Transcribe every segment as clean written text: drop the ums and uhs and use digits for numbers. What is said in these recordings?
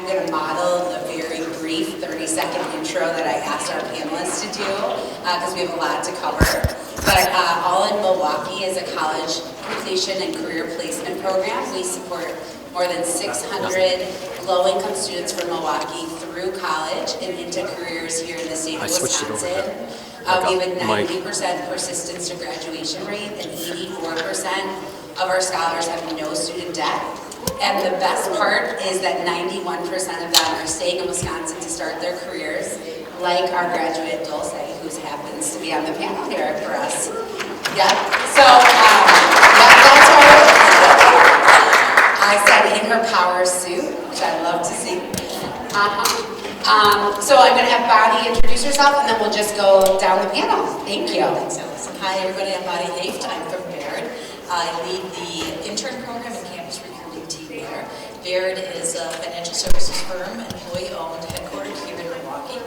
going to model the very brief 30-second intro that I asked our panelists to do, because we have a lot to cover. But All in Milwaukee is a college completion and career placement program. We support more than 600 low-income students from Milwaukee through college and into careers here in the state of Wisconsin. We have a 90% persistence to graduation rate, and 84% of our scholars have no student debt. And the best part is that 91% of them are staying in Wisconsin to start their careers, like our graduate Dulce, who happens to be on the panel here for us. Yeah, so that's our I said in her power suit, which I love to see. So I'm going to have Bonnie introduce herself, and then we'll just go down the panel. Thank you. Thanks, Allison. Hi, everybody. I'm Bonnie Hoeft. I'm from Baird. I lead the intern program and campus recruiting team there. Baird is a financial services firm, employee-owned, headquartered here in Milwaukee.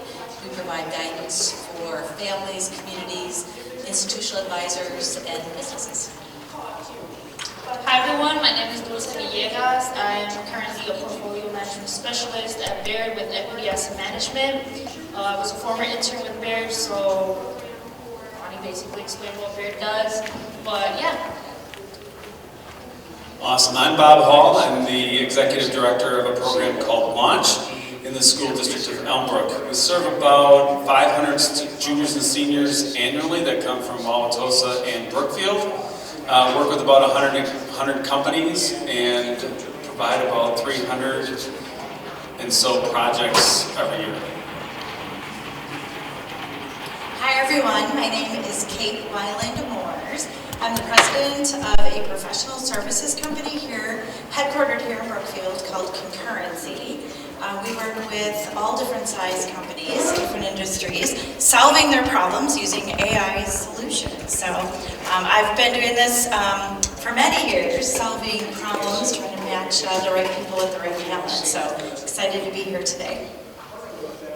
We provide guidance for families, communities, institutional advisors, and businesses. Hi everyone, my name is Dulce Villegas. I am currently a portfolio management specialist at Baird with Equity Asset Management. I was a former intern with Baird, so Bonnie basically explained what Baird does, but yeah. Awesome, I'm Bob Hall. I'm the executive director of a program called Launch in the school district of Elmbrook. We serve about 500 juniors and seniors annually that come from Wauwatosa and Brookfield. Work with about 100 companies and provide about 300 and so projects every year. Hi everyone, my name is Kate Weiland-Moores. I'm the president of a professional services company here, headquartered here in Brookfield, called Concurrency. We work with all different size companies, different industries, solving their problems using AI solutions. So I've been doing this for many years, solving problems, trying to match the right people with the right talent. So excited to be here today.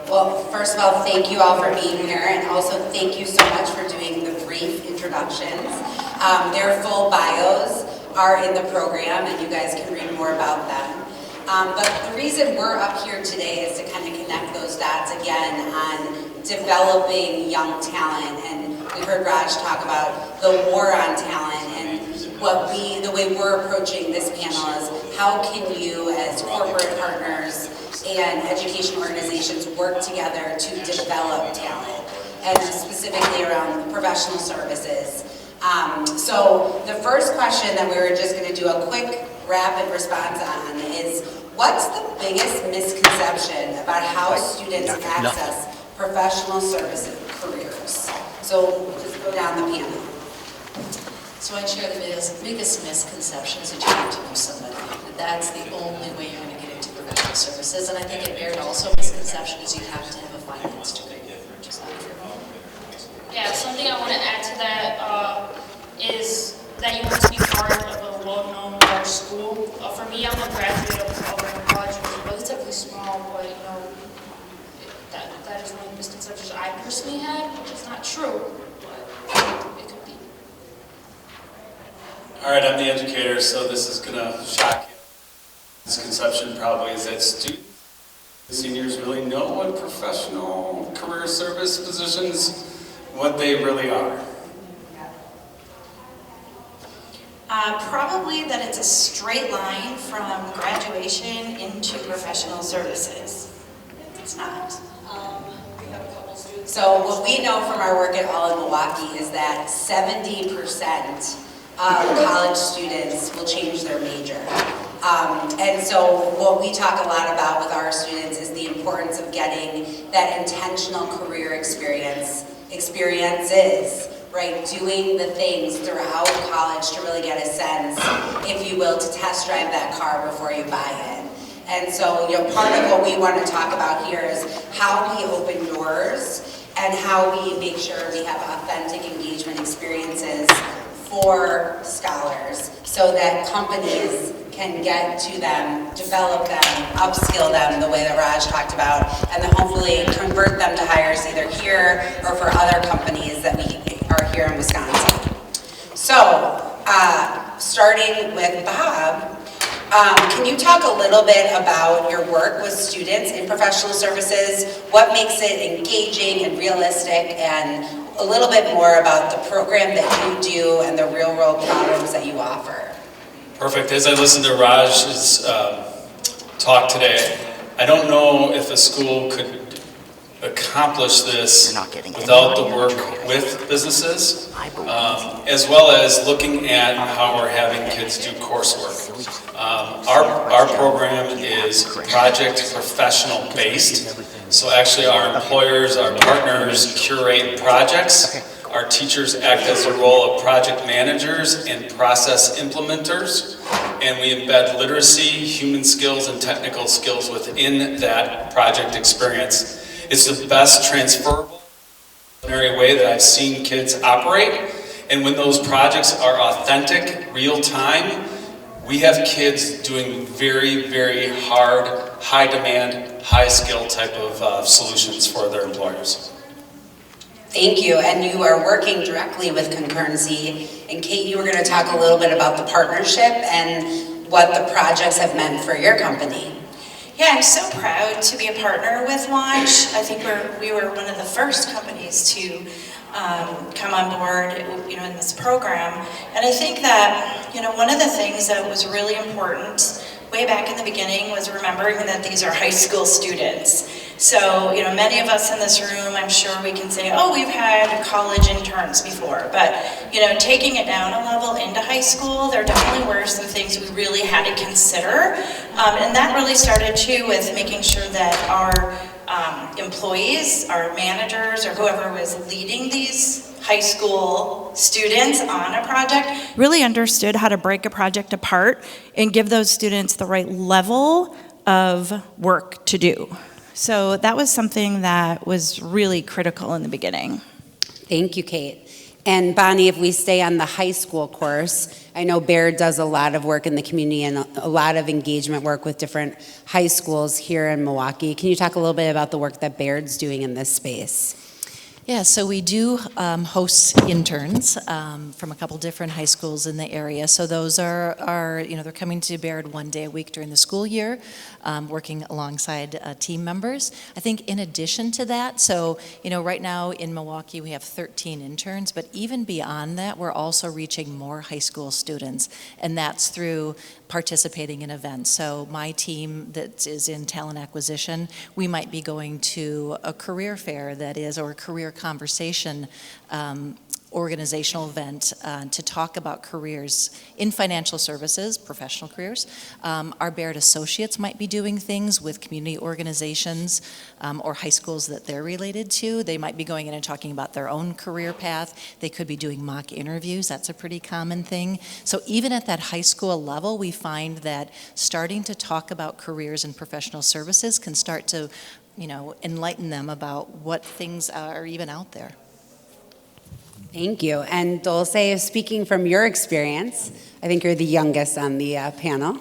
Well, first of all, thank you all for being here, and also thank you so much for doing the brief introductions. Their full bios are in the program, and you guys can read more about them. But the reason we're up here today is to kind of connect those dots again on developing young talent. And we heard Raj talk about the war on talent, and the way we're approaching this panel is how can you as corporate partners and education organizations work together to develop talent, and specifically around professional services. So the first question that we were just going to do a quick rapid response on is, what's the biggest misconception about how students access professional services careers? So we'll just go down the panel. So I'd share the biggest misconception is that you have to know somebody. That's the only way you're going to get into professional services. And I think at Baird also misconception is you have to have a finance degree, which is not true. Yeah, something I want to add to that is that you have to be part of a well-known large school. For me, I'm a graduate of a college, which is relatively small, but that is one of the misconceptions I personally had, which is not true, but it could be. All right, I'm the educator, so this is going to shock you. Misconception probably is that seniors really know what professional career service positions, what they really are. Probably that it's a straight line from graduation into professional services. It's not. We have a couple students. So what we know from our work at All in Milwaukee is that 70% of college students will change their major. And so what we talk a lot about with our students is the importance of getting that intentional career experiences, right? Doing the things throughout college to really get a sense, if you will, to test drive that car before you buy it. And so, part of what we want to talk about here is how we open doors and how we make sure we have authentic engagement experiences for scholars so that companies can get to them, develop them, upskill them the way that Raj talked about, and then hopefully convert them to hires either here or for other companies that we are here in Wisconsin. So, starting with Bob, Can you talk a little bit about your work with students in professional services? What makes it engaging and realistic, and a little bit more about the program that you do and the real-world problems that you offer? Perfect. As I listened to Raj's talk today, I don't know if a school could accomplish this without the work with businesses, as well as looking at how we're having kids do coursework. Our program is project professional based, so actually our employers, our partners curate projects. Our teachers act as a role of project managers and process implementers, and we embed literacy, human skills, and technical skills within that project experience. It's the best transferable way that I've seen kids operate, and when those projects are authentic, real time, we have kids doing very, very hard, high demand, high skill type of solutions for their employers. Thank you, and you are working directly with Concurrency. And Kate, you were going to talk a little bit about the partnership and what the projects have meant for your company. Yeah, I'm so proud to be a partner with Launch. I think we were one of the first companies to come on board, in this program. And I think that, one of the things that was really important way back in the beginning was remembering that these are high school students. So, many of us in this room, I'm sure we can say, oh, we've had college interns before, but, taking it down a level into high school, there definitely were some things we really had to consider. And that really started too with making sure that our employees, our managers, or whoever was leading these high school students on a project really understood how to break a project apart and give those students the right level of work to do. So that was something that was really critical in the beginning. Thank you, Kate. And Bonnie, if we stay on the high school course, I know Baird does a lot of work in the community and a lot of engagement work with different high schools here in Milwaukee. Can you talk a little bit about the work that Baird's doing in this space? Yeah, so we do host interns from a couple different high schools in the area. So those are they're coming to Baird one day a week during the school year, working alongside team members. I think in addition to that, so right now in Milwaukee we have 13 interns, but even beyond that, we're also reaching more high school students, and that's through participating in events. So my team that is in talent acquisition, we might be going to a career fair or a career conversation organizational event to talk about careers in financial services, professional careers. Our Baird associates might be doing things with community organizations or high schools that they're related to. They might be going in and talking about their own career path. They could be doing mock interviews. That's a pretty common thing. So even at that high school level, we find that starting to talk about careers and professional services can start to enlighten them about what things are even out there. Thank you. And Dulce, speaking from your experience, I think you're the youngest on the panel,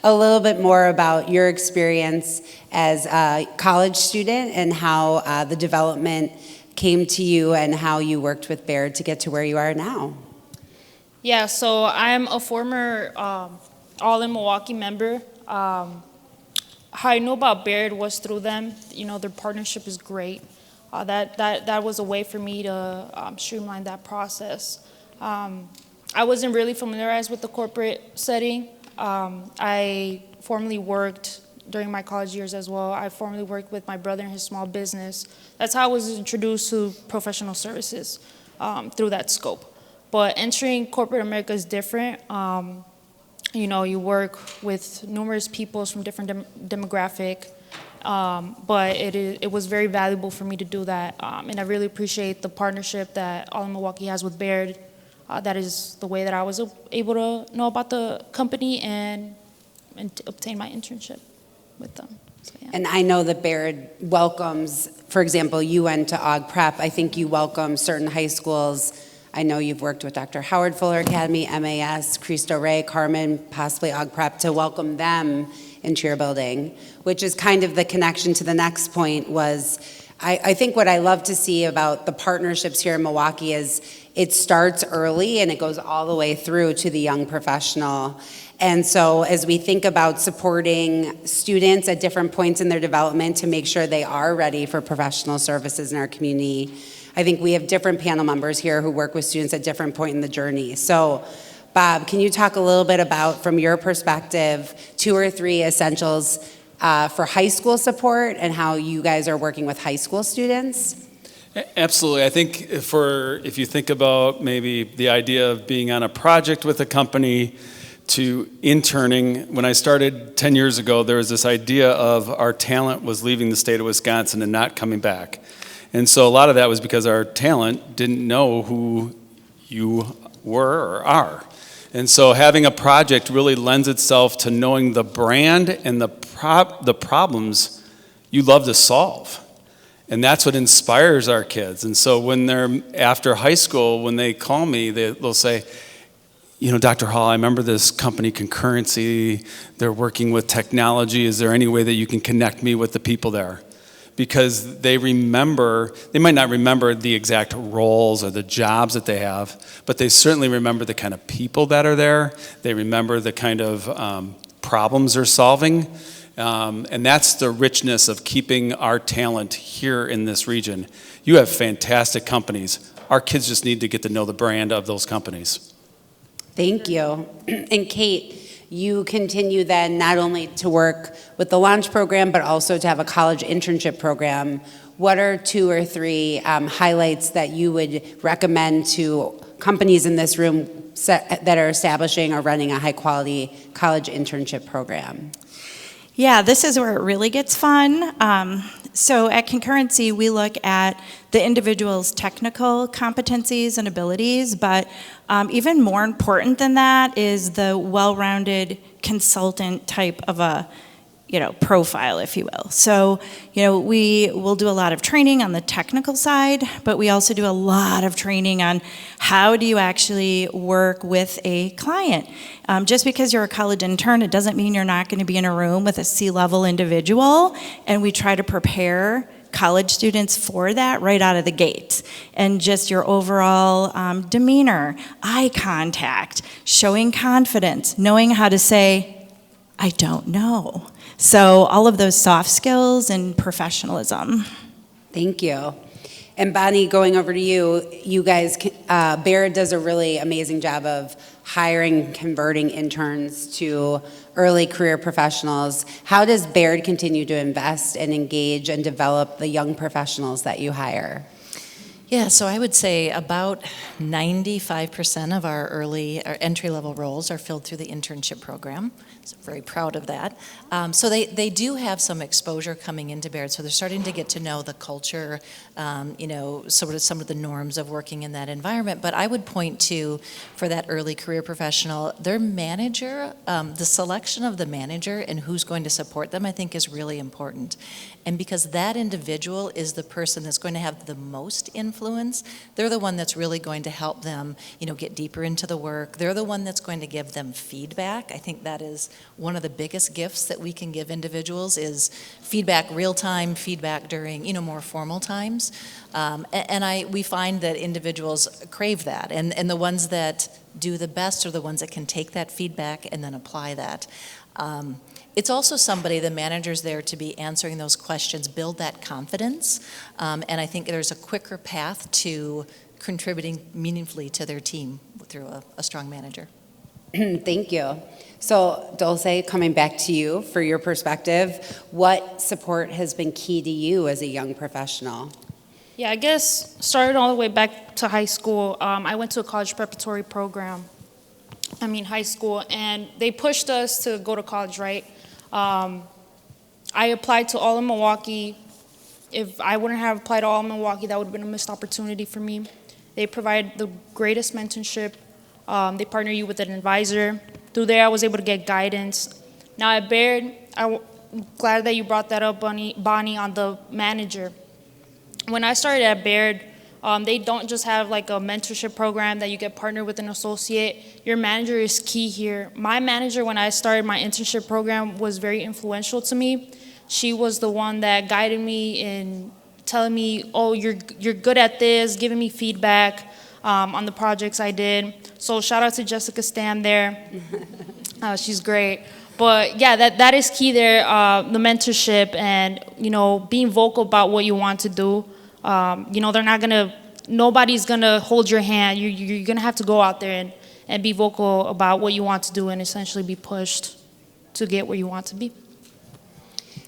a little bit more about your experience as a college student and how the development came to you and how you worked with Baird to get to where you are now. Yeah, so I'm a former All in Milwaukee member. How I know about Baird was through them. Their partnership is great. That was a way for me to streamline that process. I wasn't really familiarized with the corporate setting. I formerly worked during my college years as well. I formerly worked with my brother in his small business. That's how I was introduced to professional services through that scope. But entering corporate America is different. You work with numerous peoples from different demographic. But it was very valuable for me to do that, and I really appreciate the partnership that All in Milwaukee has with Baird. That is the way that I was able to know about the company and to obtain my internship with them. So, yeah. And I know that Baird welcomes, for example, you went to Aug Prep. I think you welcome certain high schools. I know you've worked with Dr. Howard Fuller Academy, MAS, Cristo Rey, Carmen, possibly Aug Prep, to welcome them into your building, which is kind of the connection to the next point was, I think what I love to see about the partnerships here in Milwaukee is it starts early and it goes all the way through to the young professional. And so as we think about supporting students at different points in their development to make sure they are ready for professional services in our community, I think we have different panel members here who work with students at different points in the journey. So Bob, can you talk a little bit about, from your perspective, 2 or 3 essentials for high school support and how you guys are working with high school students? Absolutely. I think if you think about maybe the idea of being on a project with a company to interning, when I started 10 years ago, there was this idea of our talent was leaving the state of Wisconsin and not coming back. And so a lot of that was because our talent didn't know who you were or are. And so having a project really lends itself to knowing the brand and the problems you love to solve. And that's what inspires our kids. And so when they're after high school, when they call me, they'll say, you know, Dr. Hall, I remember this company, Concurrency, they're working with technology. Is there any way that you can connect me with the people there? Because they might not remember the exact roles or the jobs that they have, but they certainly remember the kind of people that are there. They remember the kind of problems they're solving. And that's the richness of keeping our talent here in this region. You have fantastic companies. Our kids just need to get to know the brand of those companies. Thank you. And Kate, you continue then not only to work with the Launch program, but also to have a college internship program. What are 2 or 3 highlights that you would recommend to companies in this room that are establishing or running a high-quality college internship program? Yeah, this is where it really gets fun. So at Concurrency, we look at the individual's technical competencies and abilities, but even more important than that is the well-rounded consultant type of a profile, if you will. So, we will do a lot of training on the technical side, but we also do a lot of training on how do you actually work with a client. Just because you're a college intern, it doesn't mean you're not going to be in a room with a C-level individual, and we try to prepare college students for that right out of the gate. And just your overall demeanor, eye contact, showing confidence, knowing how to say, I don't know. So all of those soft skills and professionalism. Thank you. And Bonnie, going over to you guys, Baird does a really amazing job of hiring, converting interns to early career professionals. How does Baird continue to invest and engage and develop the young professionals that you hire? Yeah, so I would say about 95% of our entry-level roles are filled through the internship program. So very proud of that. So they do have some exposure coming into Baird, so they're starting to get to know the culture, sort of some of the norms of working in that environment. But I would point to, for that early career professional, their manager, the selection of the manager and who's going to support them, I think is really important. And because that individual is the person that's going to have the most influence, they're the one that's really going to help them, get deeper into the work. They're the one that's going to give them feedback. I think that is one of the biggest gifts that we can give individuals is feedback, real-time feedback during, more formal times. We find that individuals crave that. And the ones that do the best are the ones that can take that feedback and then apply that. It's also somebody, the manager's there to be answering those questions, build that confidence, and I think there's a quicker path to contributing meaningfully to their team through a strong manager. Thank you. So, Dulce, coming back to you for your perspective, what support has been key to you as a young professional? Yeah, I guess started all the way back to high school. I went to a college preparatory program. High school, and they pushed us to go to college, right? I applied to all in Milwaukee. If I wouldn't have applied to all in Milwaukee, that would have been a missed opportunity for me. They provide the greatest mentorship. They partner you with an advisor. Through there, I was able to get guidance. Now at Baird, I'm glad that you brought that up, Bonnie, on the manager. When I started at Baird, they don't just have like a mentorship program that you get partnered with an associate. Your manager is key here. My manager, when I started my internship program, was very influential to me. She was the one that guided me in telling me, oh, you're good at this, giving me feedback. on the projects I did. So shout out to Jessica Stam there. She's great. But yeah, that is key there, the mentorship and, being vocal about what you want to do. Nobody's gonna hold your hand. You're gonna have to go out there and be vocal about what you want to do and essentially be pushed to get where you want to be.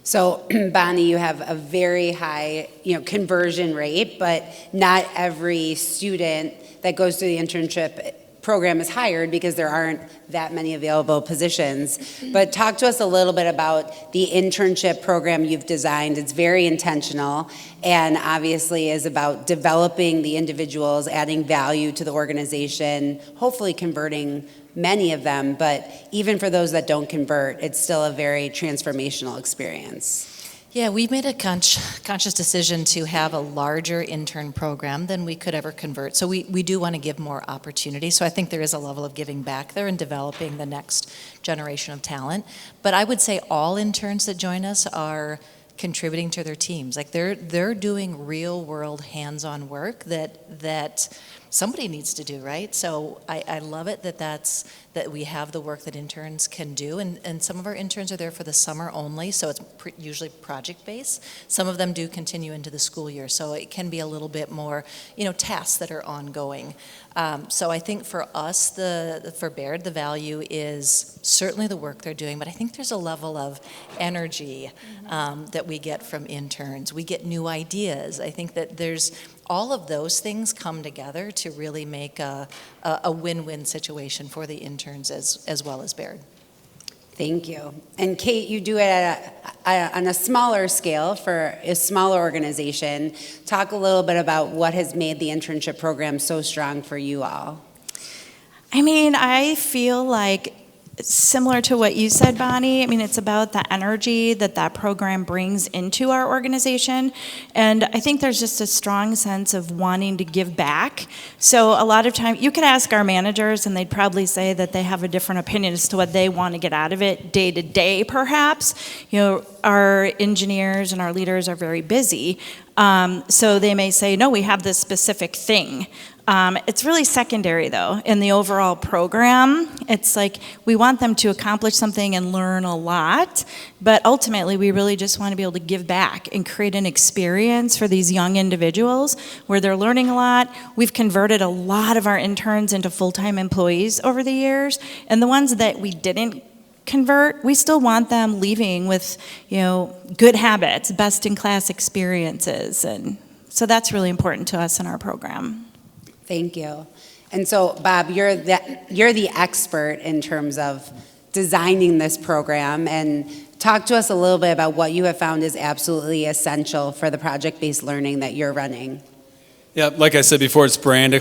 So, Bonnie, you have a very high, conversion rate, but not every student that goes through the internship program is hired because there aren't that many available positions. But talk to us a little bit about the internship program you've designed. It's very intentional and obviously is about developing the individuals, adding value to the organization, hopefully converting many of them, but even for those that don't convert, it's still a very transformational experience. Yeah, we made a conscious decision to have a larger intern program than we could ever convert. So we do want to give more opportunity. So I think there is a level of giving back there and developing the next generation of talent. But I would say all interns that join us are contributing to their teams. Like they're doing real world hands-on work that somebody needs to do, right? So I love it that we have the work that interns can do, and some of our interns are there for the summer only, so it's usually project-based. Some of them do continue into the school year, so it can be a little bit more, tasks that are ongoing. So I think for us, for Baird, the value is certainly the work they're doing, but I think there's a level of energy that we get from interns. We get new ideas. I think that there's all of those things come together to really make a win-win situation for the interns as well as Baird. Thank you. And Kate, you do it on a smaller scale for a smaller organization. Talk a little bit about what has made the internship program so strong for you all. I feel like similar to what you said, Bonnie, it's about the energy that program brings into our organization. And I think there's just a strong sense of wanting to give back. So a lot of time, you could ask our managers and they'd probably say that they have a different opinion as to what they want to get out of it day to day, perhaps. Our engineers and our leaders are very busy. So they may say, no, we have this specific thing. It's really secondary, though, in the overall program. It's like we want them to accomplish something and learn a lot, but ultimately we really just want to be able to give back and create an experience for these young individuals where they're learning a lot. We've converted a lot of our interns into full-time employees over the years, and the ones that we didn't convert, we still want them leaving with, good habits, best-in-class experiences, and so that's really important to us in our program. Thank you. And so, Bob, you're the expert in terms of designing this program, and talk to us a little bit about what you have found is absolutely essential for the project-based learning that you're running. Yeah, like I said before, it's brand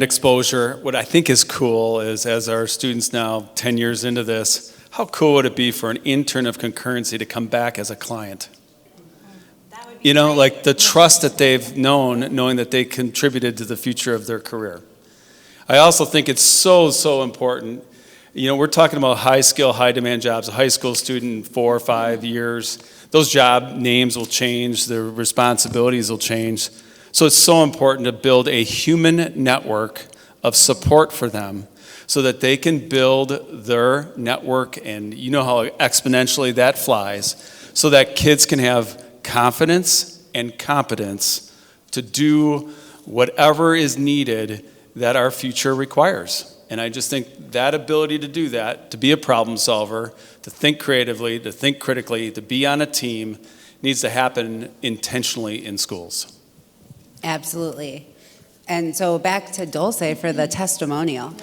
exposure. What I think is cool is, as our students now 10 years into this, how cool would it be for an intern of Concurrency to come back as a client? Like the trust that they've known, knowing that they contributed to the future of their career. I also think it's so important. We're talking about high skill, high demand jobs. A high school student in 4 or 5 years, those job names will change, their responsibilities will change. So it's so important to build a human network of support for them so that they can build their network, and you know how exponentially that flies, so that kids can have confidence and competence to do whatever is needed that our future requires. And I just think that ability to do that, to be a problem solver, to think creatively, to think critically, to be on a team, needs to happen intentionally in schools. Absolutely. And so back to Dulce for the testimonial.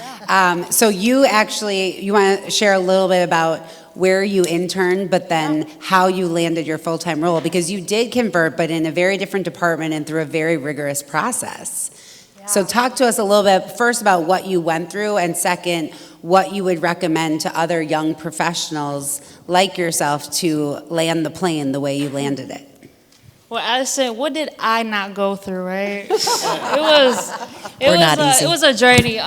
So you want to share a little bit about where you interned, but then how you landed your full-time role, because you did convert, but in a very different department and through a very rigorous process. Yeah. So talk to us a little bit first about what you went through, and second, what you would recommend to other young professionals like yourself to land the plane the way you landed it. Well, Allison, what did I not go through, right? It was a journey.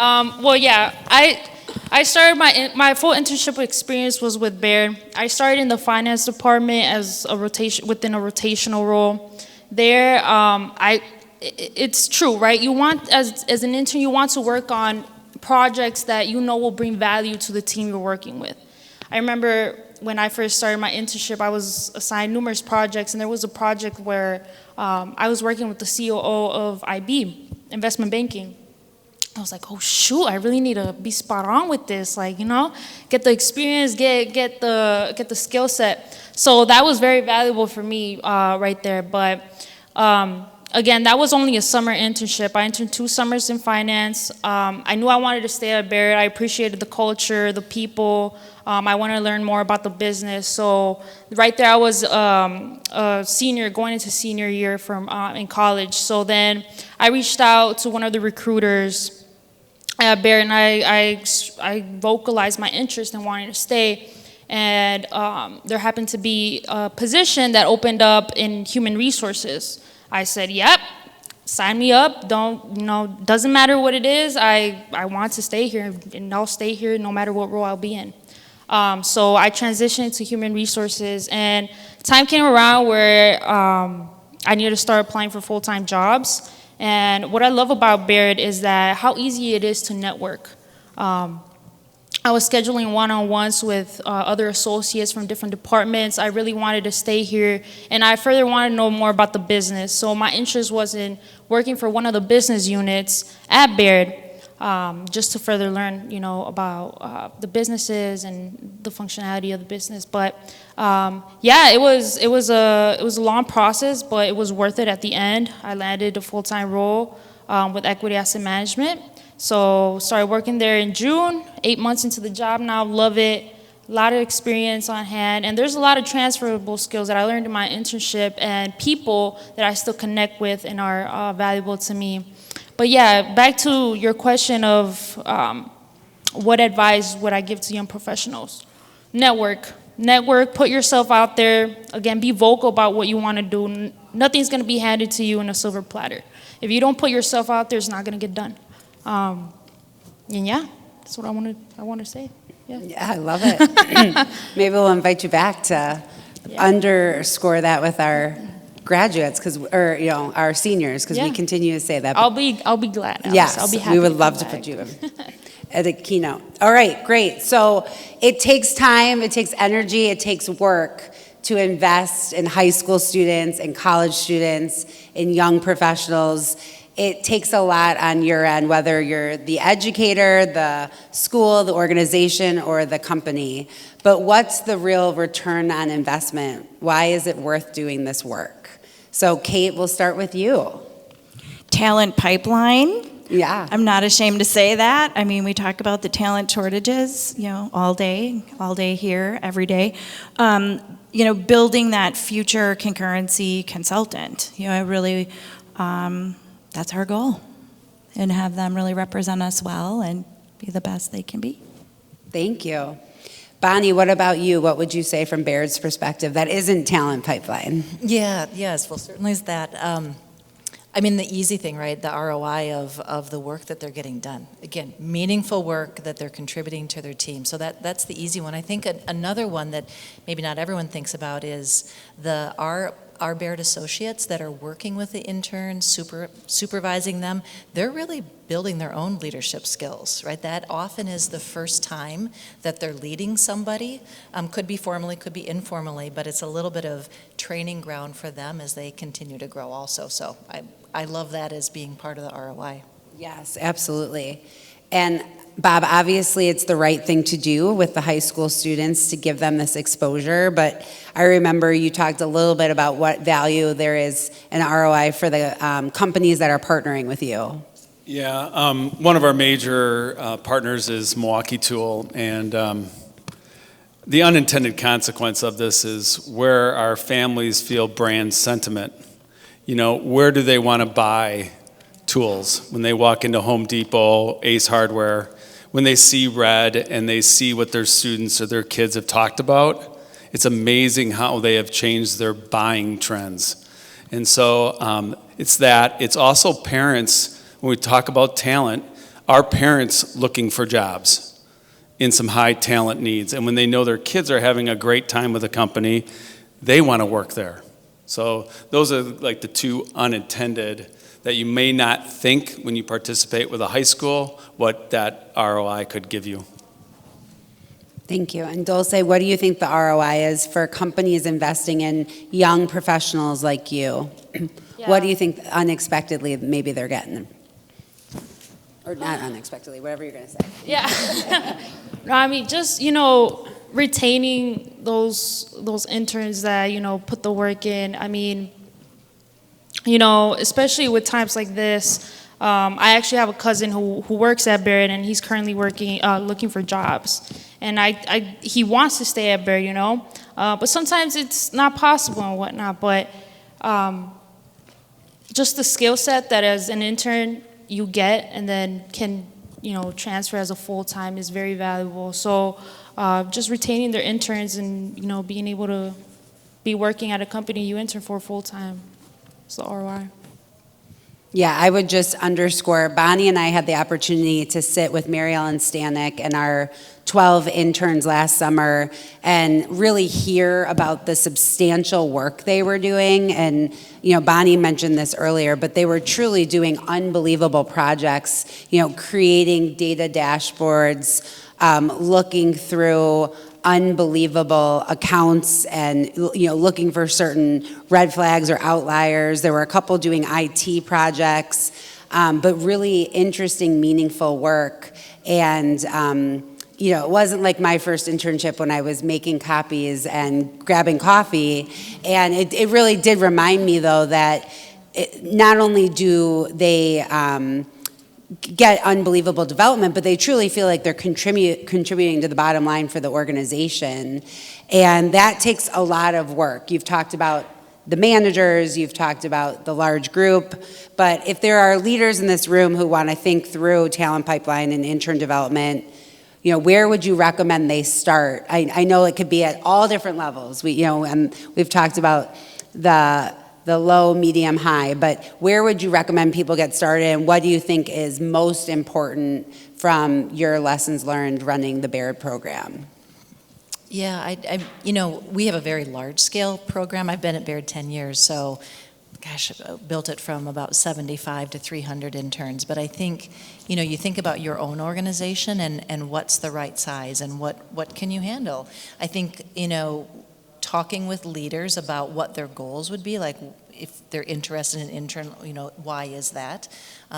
I started my full internship experience was with Baird. I started in the finance department as within a rotational role. There, I it's true, right? You want, as an intern, you want to work on projects that you know will bring value to the team you're working with. I remember when I first started my internship, I was assigned numerous projects, and there was a project where I was working with the COO of IB, investment banking. I was like, oh shoot, I really need to be spot on with this, like, you know, get the experience, get the skill set. So that was very valuable for me right there. But again, that was only a summer internship. I interned 2 summers in finance. I knew I wanted to stay at Baird. I appreciated the culture, the people. I wanted to learn more about the business. So right there, I was a senior, going into senior year in college. So then I reached out to one of the recruiters at Baird, and I vocalized my interest in wanting to stay. And there happened to be a position that opened up in human resources. I said, yep, sign me up. Doesn't matter what it is. I want to stay here, and I'll stay here no matter what role I'll be in. So I transitioned to human resources, and time came around where I needed to start applying for full-time jobs. And what I love about Baird is that how easy it is to network. I was scheduling one-on-ones with other associates from different departments. I really wanted to stay here, and I further wanted to know more about the business. So my interest was in working for one of the business units at Baird, just to further learn, about the businesses and the functionality of the business. But yeah, it was a long process, but it was worth it at the end. I landed a full-time role with Equity Asset Management. So started working there in June, 8 months into the job now, love it, a lot of experience on hand, and there's a lot of transferable skills that I learned in my internship and people that I still connect with and are valuable to me. But yeah, back to your question of what advice would I give to young professionals? Network, put yourself out there. Again, be vocal about what you want to do. Nothing's going to be handed to you in a silver platter. If you don't put yourself out there, it's not going to get done. And yeah, that's what I want to say. Yeah, I love it. Maybe we'll invite you back to underscore that with our graduates, our seniors, because we continue to say that. I'll be glad. Alice. Yes, I'll be happy. we would love to put you at a keynote. All right, great. So it takes time, it takes energy, it takes work to invest in high school students and college students, in young professionals. It takes a lot on your end, whether you're the educator, the school, the organization, or the company. But what's the real return on investment? Why is it worth doing this work? So Kate, we'll start with you. Talent pipeline. Yeah. I'm not ashamed to say that. I mean, we talk about the talent shortages, all day here, every day. Building that future concurrency consultant. I really... that's our goal, and have them really represent us well and be the best they can be. Thank you. Bonnie, what about you? What would you say from Baird's perspective that isn't talent pipeline? Yes, well, certainly is that. The easy thing, right, the ROI of the work that they're getting done. Again, meaningful work that they're contributing to their team. So that's the easy one. I think another one that maybe not everyone thinks about is our Baird associates that are working with the interns, supervising them, they're really building their own leadership skills, right? That often is the first time that they're leading somebody. Could be formally, could be informally, but it's a little bit of training ground for them as they continue to grow also. So I love that as being part of the ROI. Yes, absolutely. And Bob, obviously it's the right thing to do with the high school students to give them this exposure, but I remember you talked a little bit about what value there is in ROI for the companies that are partnering with you. Yeah, one of our major partners is Milwaukee Tool, and the unintended consequence of this is where our families feel brand sentiment. Where do they want to buy tools? When they walk into Home Depot, Ace Hardware, when they see red and they see what their students or their kids have talked about, it's amazing how they have changed their buying trends. And so it's that. It's also parents, when we talk about talent, our parents looking for jobs in some high talent needs. And when they know their kids are having a great time with a company, they want to work there. So those are like the two unintended that you may not think when you participate with a high school, what that ROI could give you. Thank you. And Dulce, what do you think the ROI is for companies investing in young professionals like you? Yeah. What do you think unexpectedly maybe they're getting? Or not unexpectedly, whatever you're going to say. Yeah. No, I mean, just, retaining those interns that, put the work in. I mean, especially with times like this, I actually have a cousin who works at Baird, and he's currently looking for jobs. And he wants to stay at Baird, but sometimes it's not possible and whatnot. But just the skill set that as an intern you get and then can, transfer as a full-time is very valuable. So just retaining their interns and, being able to be working at a company you intern for full-time is the ROI. Yeah, I would just underscore, Bonnie and I had the opportunity to sit with Mary Ellen Stanek and our 12 interns last summer and really hear about the substantial work they were doing. And, Bonnie mentioned this earlier, but they were truly doing unbelievable projects, creating data dashboards, looking through unbelievable accounts and looking for certain red flags or outliers. There were a couple doing IT projects, but really interesting, meaningful work. And it wasn't like my first internship when I was making copies and grabbing coffee. And it really did remind me, though, that not only do they get unbelievable development, but they truly feel like they're contributing to the bottom line for the organization. And that takes a lot of work. You've talked about the managers, you've talked about the large group, but if there are leaders in this room who want to think through talent pipeline and intern development, where would you recommend they start? I know it could be at all different levels. We've talked about the low, medium, high, but where would you recommend people get started, and what do you think is most important from your lessons learned running the Baird program? Yeah, we have a very large-scale program. I've been at Baird 10 years, so, gosh, I built it from about 75 to 300 interns. But I think, you think about your own organization and what's the right size and what can you handle. I think, talking with leaders about what their goals would be, like if they're interested in intern, why is that?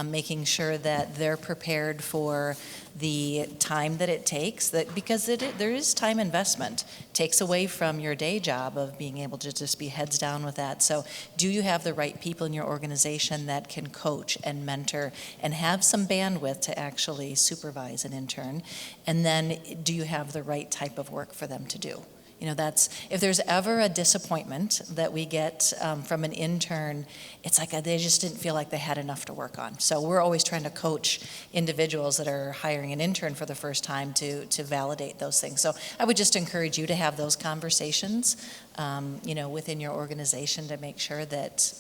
Making sure that they're prepared for the time that it takes, because there is time investment. It takes away from your day job of being able to just be heads down with that. So do you have the right people in your organization that can coach and mentor and have some bandwidth to actually supervise an intern? And then do you have the right type of work for them to do? That's, if there's ever a disappointment that we get from an intern, it's like they just didn't feel like they had enough to work on. So we're always trying to coach individuals that are hiring an intern for the first time to validate those things. So I would just encourage you to have those conversations, within your organization to make sure that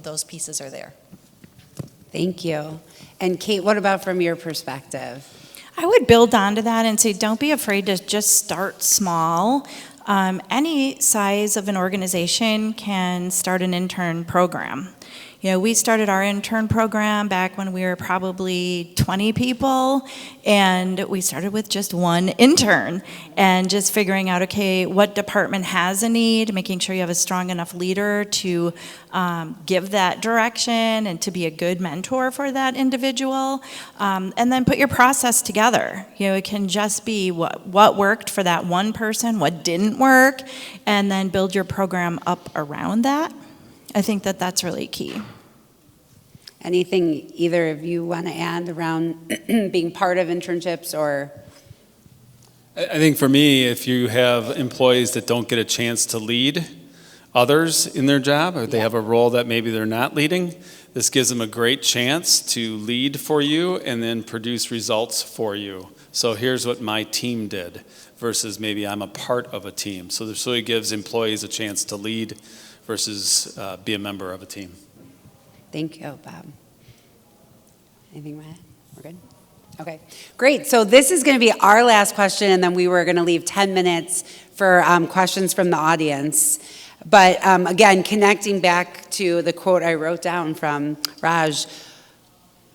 those pieces are there. Thank you. And Kate, what about from your perspective? I would build onto that and say, don't be afraid to just start small. Any size of an organization can start an intern program. We started our intern program back when we were probably 20 people, and we started with just one intern and just figuring out, okay, what department has a need, making sure you have a strong enough leader to give that direction and to be a good mentor for that individual, and then put your process together. It can just be what worked for that one person, what didn't work, and then build your program up around that. I think that's really key. Anything either of you want to add around being part of internships or? I think for me, if you have employees that don't get a chance to lead others in their job, or they have a role that maybe they're not leading, this gives them a great chance to lead for you and then produce results for you. So here's what my team did versus maybe I'm a part of a team. So this really gives employees a chance to lead versus be a member of a team. Thank you, Bob. Anything to add? We're good? Okay, great. So this is going to be our last question, and then we were going to leave 10 minutes for questions from the audience. But again, connecting back to the quote I wrote down from Raj,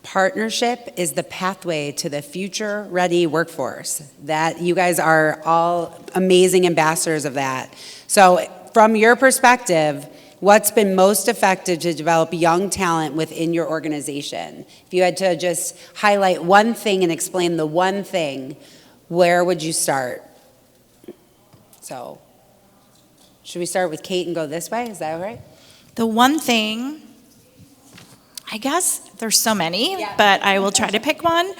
partnership is the pathway to the future-ready workforce. That you guys are all amazing ambassadors of that. So from your perspective, what's been most effective to develop young talent within your organization? If you had to just highlight one thing and explain the one thing, where would you start? So, should we start with Kate and go this way? Is that all right? The one thing, I guess there's so many, but I will try to pick one.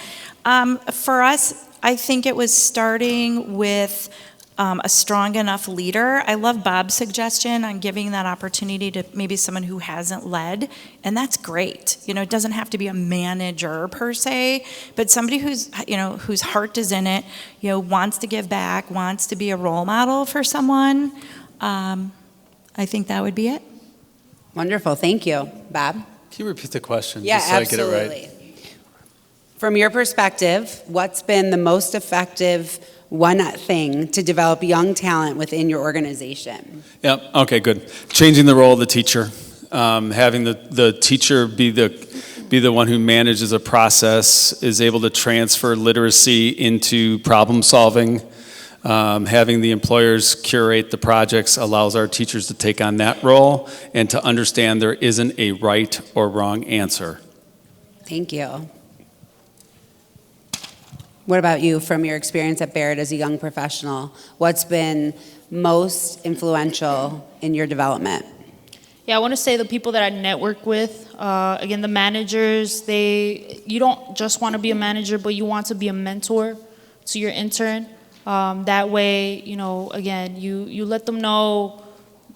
For us, I think it was starting with a strong enough leader. I love Bob's suggestion on giving that opportunity to maybe someone who hasn't led, and that's great. You know, it doesn't have to be a manager per se, but somebody who's, whose heart is in it, wants to give back, wants to be a role model for someone. I think that would be it. Wonderful, thank you. Bob? Can you repeat the question? Yeah, just so absolutely. I get it right? From your perspective, what's been the most effective one thing to develop young talent within your organization? Yeah, okay, good. Changing the role of the teacher, having the teacher be the one who manages a process, is able to transfer literacy into problem solving. Having the employers curate the projects allows our teachers to take on that role and to understand there isn't a right or wrong answer. Thank you. What about you, from your experience at Baird as a young professional? What's been most influential in your development? Yeah, I want to say the people that I network with, again, the managers, you don't just want to be a manager, but you want to be a mentor to your intern. That way, again, you let them know,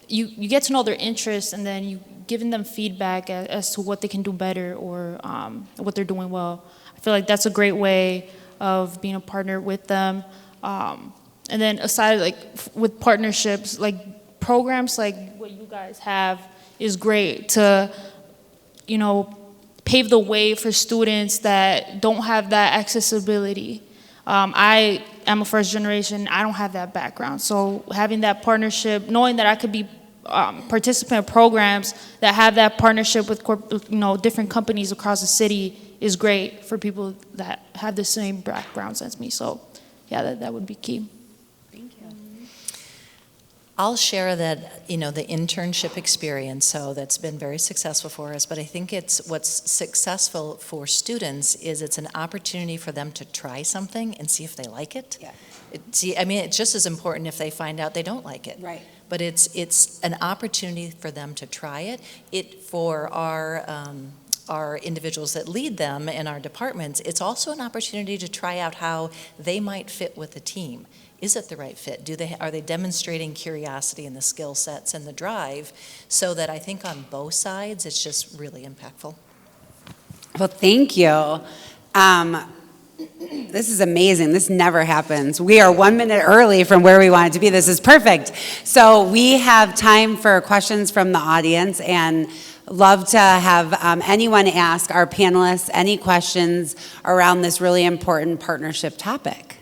you get to know their interests, and then you giving them feedback as to what they can do better or what they're doing well. I feel like that's a great way of being a partner with them. And then aside, with partnerships, programs like what you guys have is great to, pave the way for students that don't have that accessibility. I am a first generation, I don't have that background. So having that partnership, knowing that I could be participant in programs that have that partnership with different companies across the city is great for people that have the same backgrounds as me. So yeah, that would be key. Thank you. I'll share that, the internship experience, so that's been very successful for us, but I think what's successful for students is it's an opportunity for them to try something and see if they like it. Yeah. It's just as important if they find out they don't like it. Right. But it's an opportunity for them to try it. For our individuals that lead them in our departments, it's also an opportunity to try out how they might fit with the team. Is it the right fit? Are they demonstrating curiosity and the skill sets and the drive? So that I think on both sides, it's just really impactful. Well, thank you. This is amazing. This never happens. We are 1 minute early from where we wanted to be. This is perfect. So we have time for questions from the audience, and love to have anyone ask our panelists any questions around this really important partnership topic.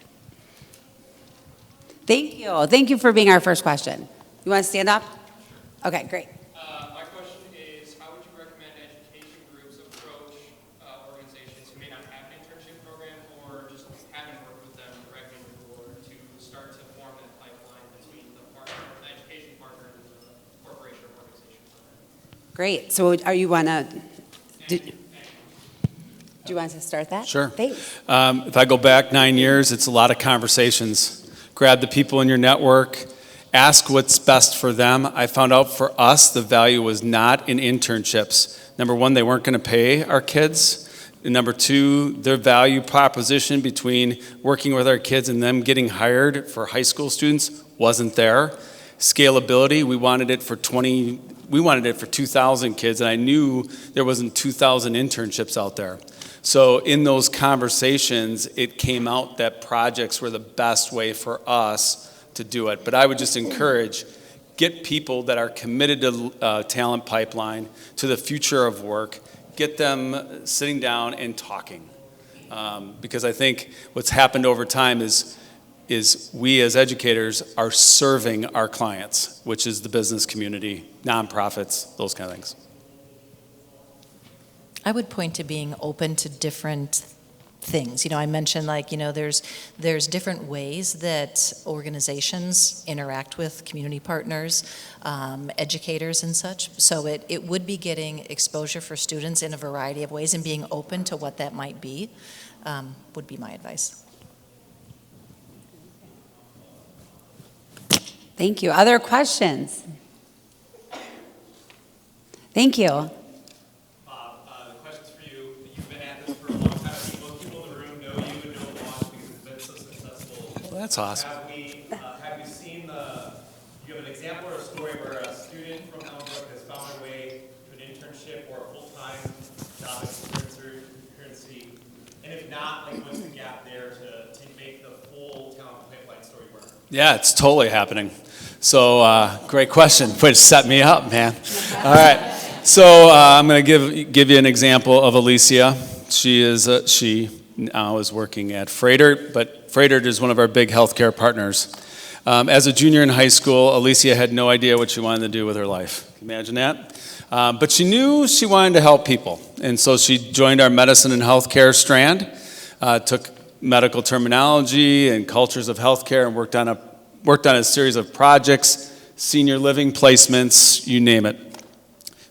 Thank you. Thank you for being our first question. You want to stand up? Okay, great. My question is, how would you recommend education groups approach organizations who may not have an internship program or just haven't worked with them directly before to start to form that pipeline between the education partner and the corporation or organization partner? Great. So do you want to start that? Sure. Thanks. If I go back 9 years, it's a lot of conversations. Grab the people in your network, ask what's best for them. I found out for us, the value was not in internships. Number one, they weren't going to pay our kids. And number two, their value proposition between working with our kids and them getting hired for high school students wasn't there. Scalability, we wanted it for 2,000 kids, and I knew there wasn't 2,000 internships out there. So in those conversations, it came out that projects were the best way for us to do it. But I would just encourage, get people that are committed to talent pipeline, to the future of work, get them sitting down and talking. Because I think what's happened over time is is we as educators are serving our clients, which is the business community, nonprofits, those kind of things. I would point to being open to different things. I mentioned there's different ways that organizations interact with community partners, educators and such. So it would be getting exposure for students in a variety of ways and being open to what that might be would be my advice. Thank you. Other questions? Thank you. That's awesome. Have you seen do you have an example or a story where a student from Elmbrook has found their way to an internship or a full-time job at Concurrency? And if not, what's the gap there to make the full talent pipeline story work? Yeah, it's totally happening. So great question. Way to set me up, man. All right. So I'm going to give you an example of Alicia. She now is working at Freighter, but Freighter is one of our big healthcare partners. As a junior in high school, Alicia had no idea what she wanted to do with her life. Imagine that. But she knew she wanted to help people. And so she joined our medicine and healthcare strand, took medical terminology and cultures of healthcare and worked on a series of projects, senior living placements, you name it.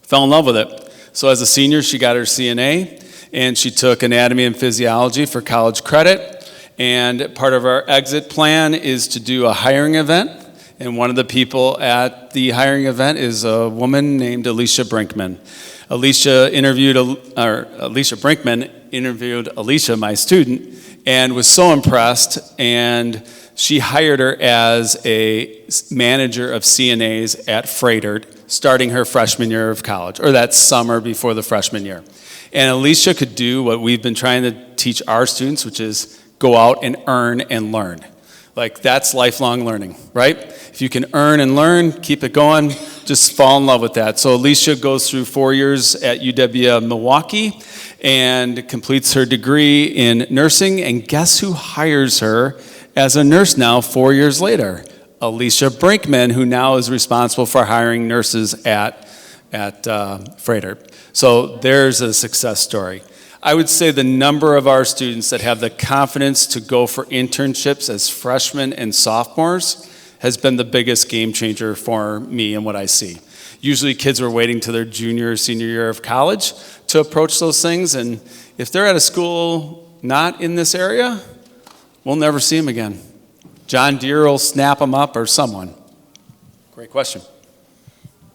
Fell in love with it. So as a senior, she got her CNA, and she took anatomy and physiology for college credit. And part of our exit plan is to do a hiring event. And one of the people at the hiring event is a woman named Alicia Brinkman. Alicia Brinkman interviewed Alicia, my student, and was so impressed, and she hired her as a manager of CNAs at Freighter, starting her freshman year of college, or that summer before the freshman year. And Alicia could do what we've been trying to teach our students, which is go out and earn and learn. That's lifelong learning, right? If you can earn and learn, keep it going, just fall in love with that. So Alicia goes through 4 years at Milwaukee and completes her degree in nursing, and guess who hires her as a nurse now 4 years later? Alicia Brinkman, who now is responsible for hiring nurses at Freighter. So there's a success story. I would say the number of our students that have the confidence to go for internships as freshmen and sophomores has been the biggest game changer for me and what I see. Usually kids are waiting to their junior or senior year of college to approach those things, and if they're at a school not in this area, we'll never see them again. John Deere will snap them up or someone. Great question.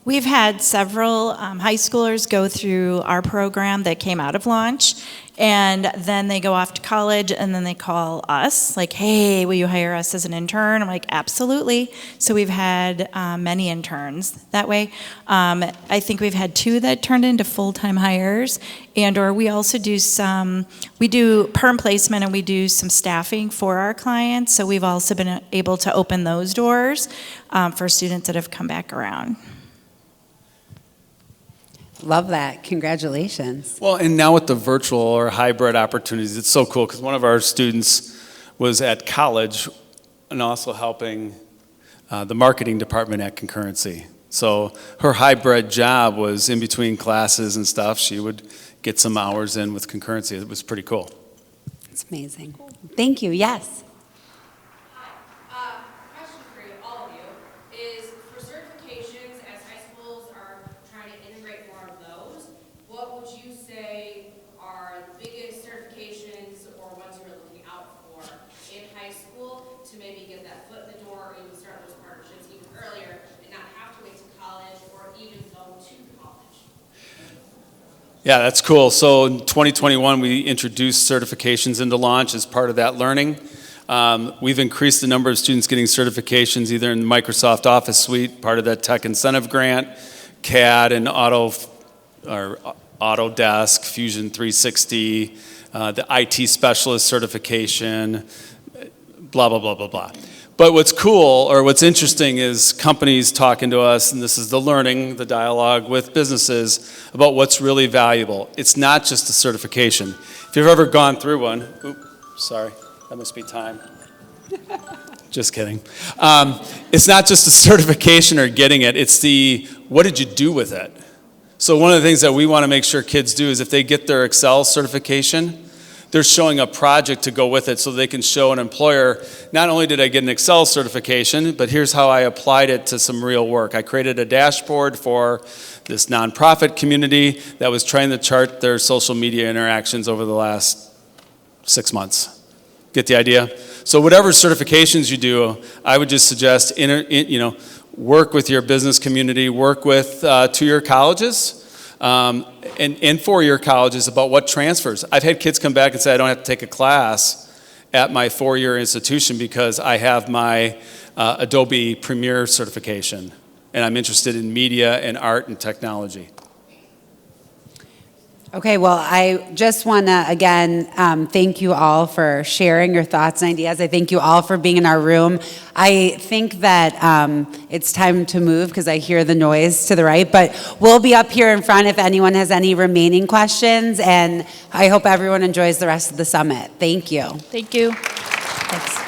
We've had several high schoolers go through our program that came out of launch, and then they go off to college, and then they call us, hey, will you hire us as an intern? I'm like, absolutely. So we've had many interns that way. I think we've had 2 that turned into full-time hires, or we also do we do perm placement, and we do some staffing for our clients, so we've also been able to open those doors for students that have come back around. Love that. Congratulations. Well, and now with the virtual or hybrid opportunities, it's so cool because one of our students was at college and also helping the marketing department at Concurrency. So her hybrid job was in between classes and stuff. She would get some hours in with Concurrency. It was pretty cool. It's amazing. Thank you. Yes. Yeah, that's cool. So in 2021, we introduced certifications into launch as part of that learning. We've increased the number of students getting certifications either in the Microsoft Office Suite, part of that tech incentive grant, CAD and Autodesk, Fusion 360, the IT specialist certification, blah, blah, blah, blah, blah. But what's cool, or what's interesting, is companies talking to us, and this is the learning, the dialogue with businesses about what's really valuable. It's not just a certification. If you've ever gone through one, sorry, that must be time. Just kidding. It's not just the certification or getting it, it's the, what did you do with it? So one of the things that we want to make sure kids do is if they get their Excel certification, they're showing a project to go with it so they can show an employer, not only did I get an Excel certification, but here's how I applied it to some real work. I created a dashboard for this nonprofit community that was trying to chart their social media interactions over the last 6 months. Get the idea? So whatever certifications you do, I would just suggest, work with your business community, work with 2-year colleges, and 4-year colleges about what transfers. I've had kids come back and say, I don't have to take a class at my 4-year institution because I have my Adobe Premiere certification, and I'm interested in media and art and technology. Okay, well, I just want to, again, thank you all for sharing your thoughts and ideas. I thank you all for being in our room. I think that it's time to move because I hear the noise to the right, but we'll be up here in front if anyone has any remaining questions, and I hope everyone enjoys the rest of the summit. Thank you. Thank you. Thanks.